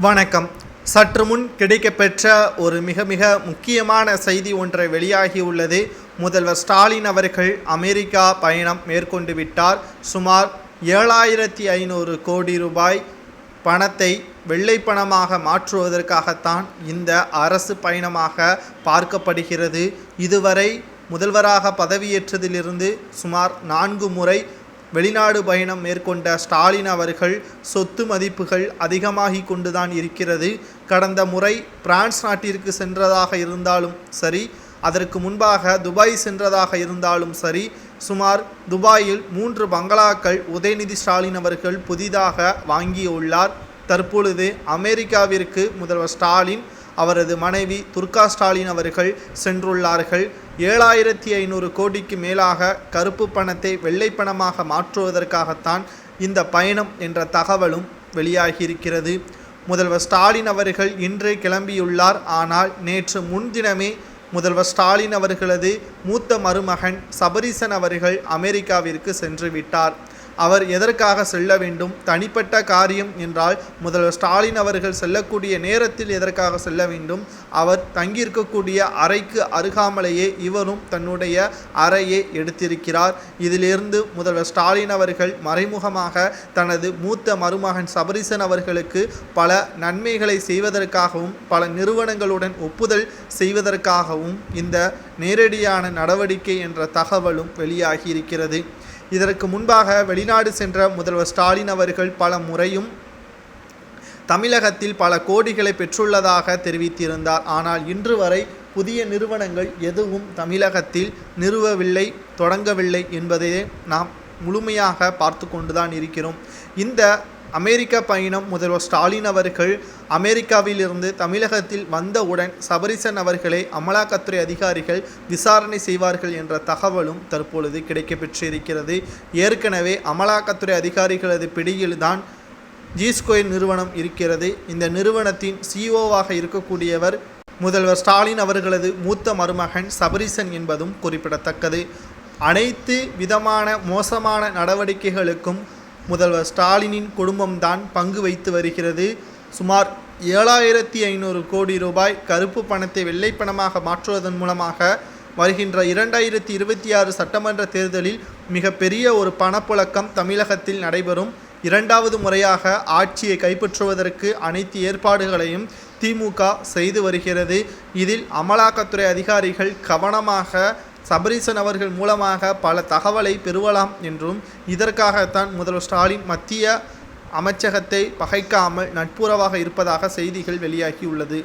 வணக்கம். சற்று முன் கிடைக்கப்பெற்ற ஒரு மிக மிக முக்கியமான செய்தி ஒன்றை வெளியாகியுள்ளது. முதல்வர் ஸ்டாலின் அவர்கள் அமெரிக்கா பயணம் மேற்கொண்டு விட்டார். சுமார் 7500 கோடி ரூபாய் பணத்தை வெள்ளை பணமாக மாற்றுவதற்காகத்தான் இந்த அரசு பயணமாக பார்க்கப்படுகிறது. இதுவரை முதல்வராக பதவியேற்றதிலிருந்து சுமார் 4 முறை வெளிநாடு பயணம் மேற்கொண்ட ஸ்டாலின் அவர்கள் சொத்து மதிப்புகள் அதிகமாகி கொண்டுதான் இருக்கிறது. கடந்த முறை பிரான்ஸ் நாட்டிற்கு சென்றதாக இருந்தாலும் சரி, அதற்கு முன்பாக துபாய் சென்றதாக இருந்தாலும் சரி, சுமார் துபாயில் 3 பங்களாக்கள் உதயநிதி ஸ்டாலின் அவர்கள் புதிதாக வாங்கியுள்ளார். தற்பொழுது அமெரிக்காவிற்கு முதல்வர் ஸ்டாலின், அவரது மனைவி துர்கா ஸ்டாலின் அவர்கள் சென்றுள்ளார்கள். 7500 கோடிக்கு மேலாக கருப்பு பணத்தை வெள்ளை பணமாக மாற்றுவதற்காகத்தான் இந்த பயணம் என்ற தகவலும் வெளியாகியிருக்கிறது. முதல்வர் ஸ்டாலின் அவர்கள் இன்று கிளம்பியுள்ளார். ஆனால் நேற்று முன்தினமே முதல்வர் ஸ்டாலின் அவர்களது மூத்த மருமகன் சபரீசன் அவர்கள் அமெரிக்காவிற்கு சென்று விட்டார். அவர் எதற்காக செல்ல வேண்டும்? தனிப்பட்ட காரியம் என்றால் முதல்வர் ஸ்டாலின் அவர்கள் செல்லக்கூடிய நேரத்தில் எதற்காக செல்ல வேண்டும்? அவர் தங்கியிருக்கக்கூடிய அறைக்கு அருகாமலேயே இவரும் தன்னுடைய அறையை எடுத்திருக்கிறார். இதிலிருந்து முதல்வர் ஸ்டாலின் அவர்கள் மறைமுகமாக தனது மூத்த மருமகன் சபரீசன் அவர்களுக்கு பல நன்மைகளை செய்வதற்காகவும் பல நிறுவனங்களுடன் ஒப்புதல் செய்வதற்காகவும் இந்த நேரடியான நடவடிக்கை என்ற தகவலும் வெளியாகியிருக்கிறது. இதற்கு முன்பாக வெளிநாடு சென்ற முதல்வர் ஸ்டாலின் அவர்கள் பல முறையும் தமிழகத்தில் பல கோடிகளை பெற்றுள்ளதாக தெரிவித்திருந்தார். ஆனால் இன்று வரை புதிய நிறுவனங்கள் எதுவும் தமிழகத்தில் நிறுவவில்லை, தொடங்கவில்லை என்பதையே நாம் முழுமையாக பார்த்து கொண்டுதான் இருக்கிறோம். இந்த அமெரிக்க பயணம் முதல்வர் ஸ்டாலின் அவர்கள் அமெரிக்காவிலிருந்து தமிழகத்தில் வந்தவுடன் சபரீசன் அவர்களை அமலாக்கத்துறை அதிகாரிகள் விசாரணை செய்வார்கள் என்ற தகவலும் தற்பொழுது கிடைக்கப்பெற்றிருக்கிறது. ஏற்கனவே அமலாக்கத்துறை அதிகாரிகளது பிடியில்தான் ஜி-ஸ்கொயர் நிறுவனம் இருக்கிறது. இந்த நிறுவனத்தின் சிஇஓவாக இருக்கக்கூடியவர் முதல்வர் ஸ்டாலின் அவர்களது மூத்த மருமகன் சபரீசன் என்பதும் குறிப்பிடத்தக்கது. அனைத்து விதமான மோசமான நடவடிக்கைகளுக்கும் முதல்வர் ஸ்டாலினின் குடும்பம்தான் பங்கு வைத்து வருகிறது. சுமார் 7500 கோடி ரூபாய் கருப்பு பணத்தை வெள்ளை பணமாக மாற்றுவதன் மூலமாக வருகின்ற 2026 சட்டமன்ற தேர்தலில் மிகப்பெரிய ஒரு பணப்புழக்கம் தமிழகத்தில் நடைபெறும். 2வது முறையாக ஆட்சியை கைப்பற்றுவதற்கு அனைத்து ஏற்பாடுகளையும் திமுக செய்து வருகிறது. இதில் அமலாக்கத்துறை அதிகாரிகள் கவனமாக சபரீசன் அவர்கள் மூலமாக பல தகவலை பெறுவலாம் என்றும், இதற்காகத்தான் முதல்வர் ஸ்டாலின் மத்திய அமைச்சகத்தை பகைக்காமல் நட்புறவாக இருப்பதாக செய்திகள் வெளியாகியுள்ளது.